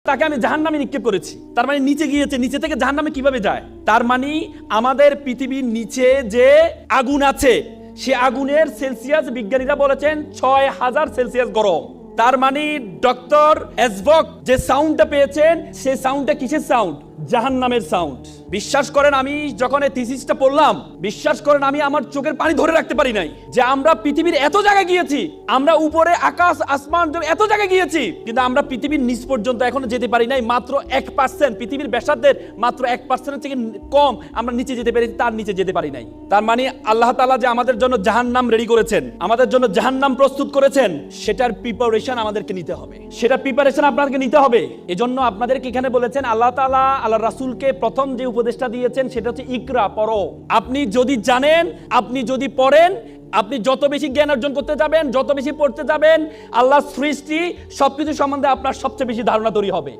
তাকে আমি জাহান্নামে নিক্ষেপ করেছি। তার মানে নিচে গিয়েছে, নিচে থেকে জাহান্নামে কিভাবে যায়? তার মানে আমাদের পৃথিবীর নিচে যে আগুন আছে, সে আগুনের সেলসিয়াস বিজ্ঞানীরা বলেছেন ৬,০০০ সেলসিয়াস গরম। তার মানে ডক্টর এসবক যে সাউন্ডটা পেয়েছেন, সে সাউন্ডটা কিসের সাউন্ড? জাহান্নামের সাউন্ড। বিশ্বাস করেন, আমি যখন এই থিসিসটা পড়লাম, বিশ্বাস করেন আমি আমার চোখের পানি ধরে রাখতে পারি নাই যে আমরা পৃথিবীর এত জায়গায় গিয়েছি, আমরা উপরে আকাশ আসমান এত জায়গায় গিয়েছি, কিন্তু আমরা পৃথিবীর নিচ পর্যন্ত এখনো যেতে পারি নাই। মাত্র 1%, পৃথিবীর ব্যাসার্ধের মাত্র 1% থেকে কম আমরা নিচে যেতে পেরেছি, তার নিচে যেতে পারি নাই। তার মানে আল্লাহ তাআলা যে আমাদের জন্য জাহান্নাম রেডি করেছেন, আমাদের জন্য জাহান্নাম প্রস্তুত করেছেন, সেটার প্রিপারেশন আমাদেরকে নিতে হবে, সেটার প্রিপারেশন আপনাদেরকে নিতে হবে। এজন্য আপনাদেরকে এখানে বলেছেন আল্লাহ তাআলা আল্লাহ রাসূলকে প্রথম যে উপদেশটা দিয়েছেন সেটা হচ্ছে ইকরা, পড়ো। আপনি যদি জানেন, আপনি যদি পড়েন, আপনি যত বেশি জ্ঞান অর্জন করতে যাবেন, যত বেশি পড়তে যাবেন, আল্লাহর সৃষ্টি সবকিছু সম্বন্ধে আপনার সবচেয়ে বেশি ধারণা তৈরি হবে।